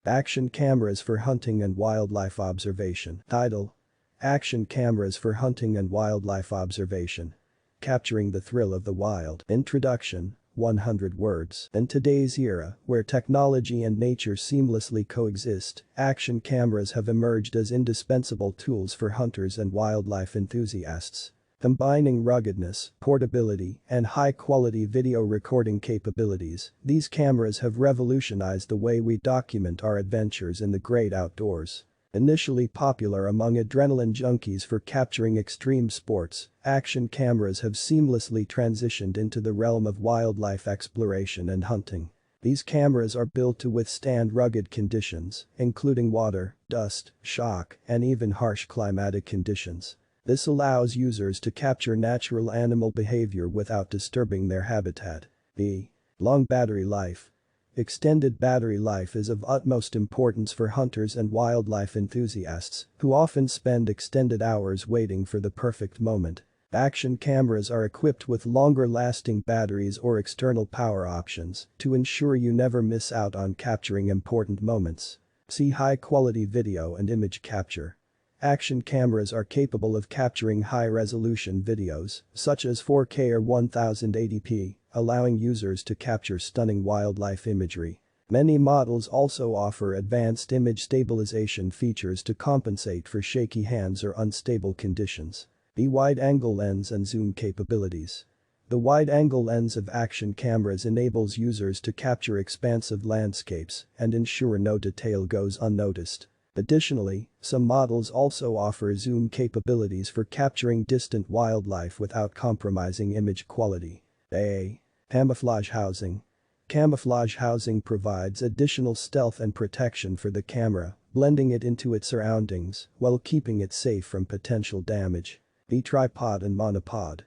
Action cameras for hunting and wildlife observation. Title: Action cameras for hunting and wildlife observation. Capturing the thrill of the wild. Introduction: 100 words. In today's era, where technology and nature seamlessly coexist, action cameras have emerged as indispensable tools for hunters and wildlife enthusiasts. Combining ruggedness, portability, and high-quality video recording capabilities, these cameras have revolutionized the way we document our adventures in the great outdoors. Initially popular among adrenaline junkies for capturing extreme sports, action cameras have seamlessly transitioned into the realm of wildlife exploration and hunting. These cameras are built to withstand rugged conditions, including water, dust, shock, and even harsh climatic conditions. This allows users to capture natural animal behavior without disturbing their habitat. B. Long battery life. Extended battery life is of utmost importance for hunters and wildlife enthusiasts, who often spend extended hours waiting for the perfect moment. Action cameras are equipped with longer-lasting batteries or external power options to ensure you never miss out on capturing important moments. See high-quality video and image capture. Action cameras are capable of capturing high-resolution videos, such as 4K or 1080p, allowing users to capture stunning wildlife imagery. Many models also offer advanced image stabilization features to compensate for shaky hands or unstable conditions. The wide-angle lens and zoom capabilities. The wide-angle lens of action cameras enables users to capture expansive landscapes and ensure no detail goes unnoticed. Additionally, some models also offer zoom capabilities for capturing distant wildlife without compromising image quality. A. Camouflage housing. Camouflage housing provides additional stealth and protection for the camera, blending it into its surroundings while keeping it safe from potential damage. B. Tripod and monopod.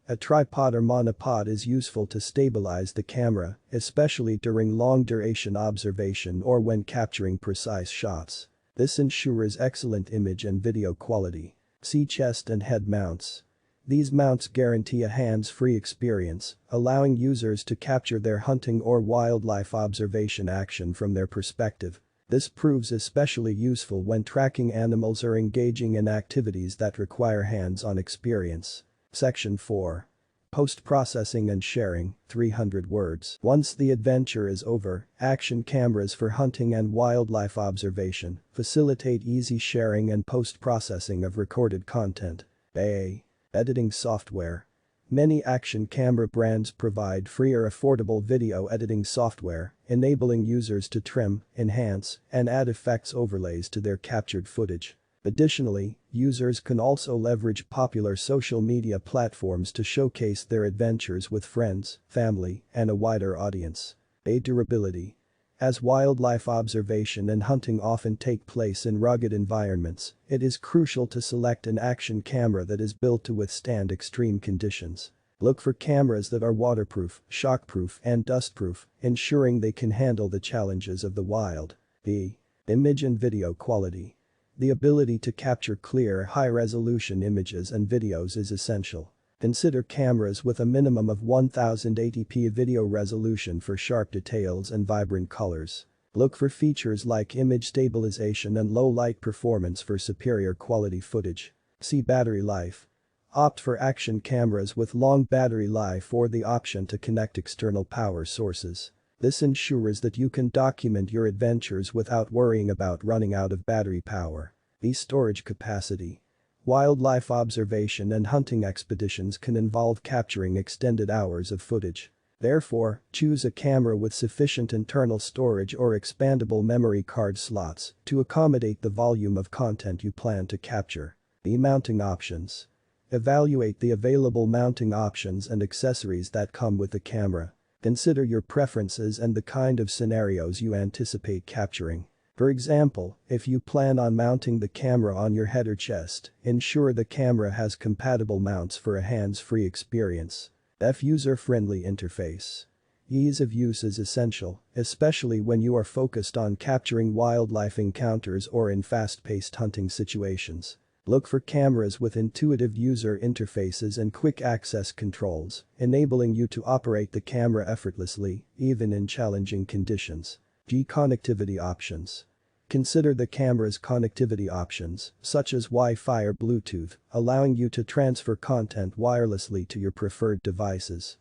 A tripod or monopod is useful to stabilize the camera, especially during long-duration observation or when capturing precise shots. This ensures excellent image and video quality. See chest and head mounts. These mounts guarantee a hands-free experience, allowing users to capture their hunting or wildlife observation action from their perspective. This proves especially useful when tracking animals or engaging in activities that require hands-on experience. Section 4. Post-processing and sharing, 300 words. Once the adventure is over, action cameras for hunting and wildlife observation facilitate easy sharing and post-processing of recorded content. A. Editing software. Many action camera brands provide free or affordable video editing software, enabling users to trim, enhance, and add effects overlays to their captured footage. Additionally, users can also leverage popular social media platforms to showcase their adventures with friends, family, and a wider audience. A. Durability. As wildlife observation and hunting often take place in rugged environments, it is crucial to select an action camera that is built to withstand extreme conditions. Look for cameras that are waterproof, shockproof, and dustproof, ensuring they can handle the challenges of the wild. B. Image and video quality. The ability to capture clear, high-resolution images and videos is essential. Consider cameras with a minimum of 1080p video resolution for sharp details and vibrant colors. Look for features like image stabilization and low light performance for superior quality footage. See battery life. Opt for action cameras with long battery life or the option to connect external power sources. This ensures that you can document your adventures without worrying about running out of battery power. The storage capacity. Wildlife observation and hunting expeditions can involve capturing extended hours of footage. Therefore, choose a camera with sufficient internal storage or expandable memory card slots to accommodate the volume of content you plan to capture. The mounting options. Evaluate the available mounting options and accessories that come with the camera. Consider your preferences and the kind of scenarios you anticipate capturing. For example, if you plan on mounting the camera on your head or chest, ensure the camera has compatible mounts for a hands-free experience. F. User-friendly interface. Ease of use is essential, especially when you are focused on capturing wildlife encounters or in fast-paced hunting situations. Look for cameras with intuitive user interfaces and quick access controls, enabling you to operate the camera effortlessly, even in challenging conditions. G. Connectivity options. Consider the camera's connectivity options, such as Wi-Fi or Bluetooth, allowing you to transfer content wirelessly to your preferred devices.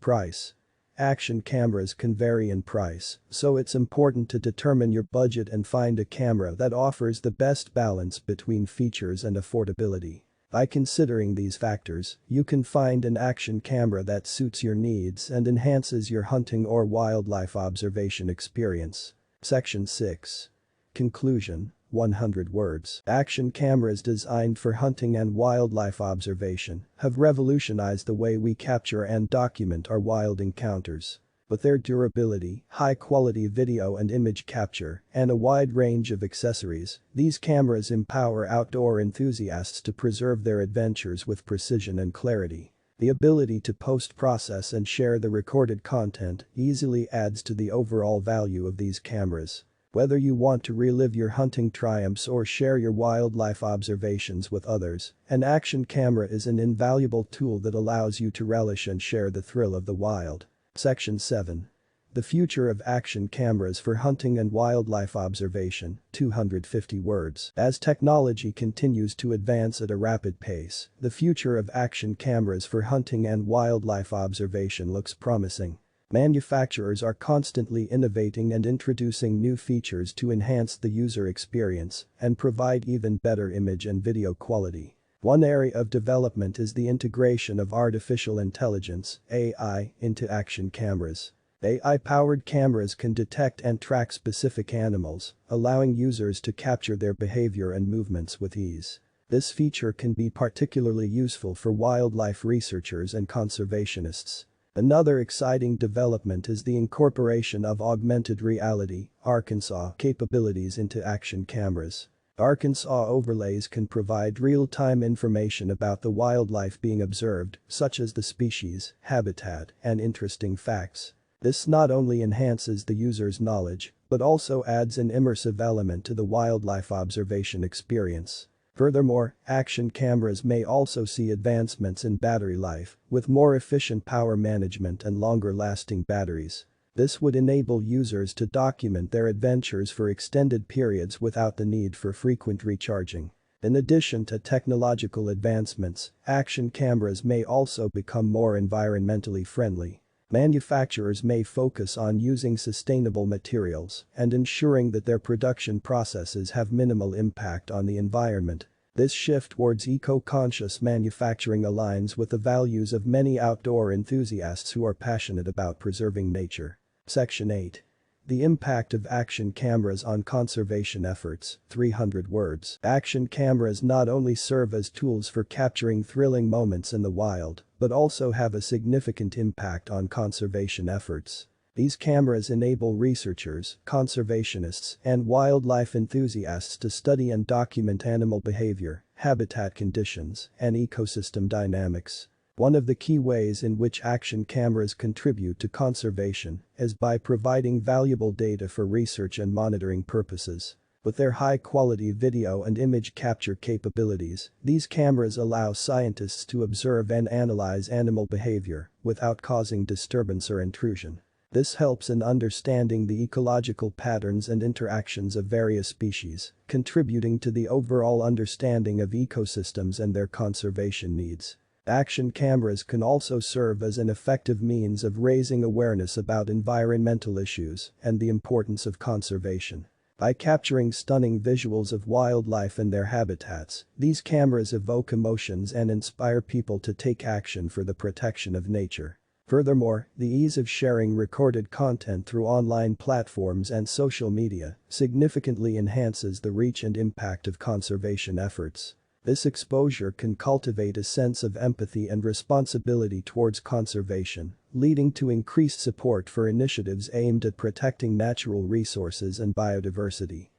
Price. Action cameras can vary in price, so it's important to determine your budget and find a camera that offers the best balance between features and affordability. By considering these factors, you can find an action camera that suits your needs and enhances your hunting or wildlife observation experience. Section 6. Conclusion. 100 words. Action cameras designed for hunting and wildlife observation have revolutionized the way we capture and document our wild encounters. With their durability, high-quality video and image capture, and a wide range of accessories, these cameras empower outdoor enthusiasts to preserve their adventures with precision and clarity. The ability to post-process and share the recorded content easily adds to the overall value of these cameras. Whether you want to relive your hunting triumphs or share your wildlife observations with others, an action camera is an invaluable tool that allows you to relish and share the thrill of the wild. Section 7. The future of action cameras for hunting and wildlife observation, 250 words. As technology continues to advance at a rapid pace, the future of action cameras for hunting and wildlife observation looks promising. Manufacturers are constantly innovating and introducing new features to enhance the user experience and provide even better image and video quality. One area of development is the integration of artificial intelligence (AI) into action cameras. AI-powered cameras can detect and track specific animals, allowing users to capture their behavior and movements with ease. This feature can be particularly useful for wildlife researchers and conservationists. Another exciting development is the incorporation of augmented reality (Arkansas) capabilities into action cameras. Arkansas overlays can provide real-time information about the wildlife being observed, such as the species, habitat, and interesting facts. This not only enhances the user's knowledge, but also adds an immersive element to the wildlife observation experience. Furthermore, action cameras may also see advancements in battery life, with more efficient power management and longer-lasting batteries. This would enable users to document their adventures for extended periods without the need for frequent recharging. In addition to technological advancements, action cameras may also become more environmentally friendly. Manufacturers may focus on using sustainable materials and ensuring that their production processes have minimal impact on the environment. This shift towards eco-conscious manufacturing aligns with the values of many outdoor enthusiasts who are passionate about preserving nature. Section 8. The impact of action cameras on conservation efforts, 300 words. Action cameras not only serve as tools for capturing thrilling moments in the wild, but also have a significant impact on conservation efforts. These cameras enable researchers, conservationists, and wildlife enthusiasts to study and document animal behavior, habitat conditions, and ecosystem dynamics. One of the key ways in which action cameras contribute to conservation is by providing valuable data for research and monitoring purposes. With their high-quality video and image capture capabilities, these cameras allow scientists to observe and analyze animal behavior without causing disturbance or intrusion. This helps in understanding the ecological patterns and interactions of various species, contributing to the overall understanding of ecosystems and their conservation needs. Action cameras can also serve as an effective means of raising awareness about environmental issues and the importance of conservation. By capturing stunning visuals of wildlife and their habitats, these cameras evoke emotions and inspire people to take action for the protection of nature. Furthermore, the ease of sharing recorded content through online platforms and social media significantly enhances the reach and impact of conservation efforts. This exposure can cultivate a sense of empathy and responsibility towards conservation, leading to increased support for initiatives aimed at protecting natural resources and biodiversity.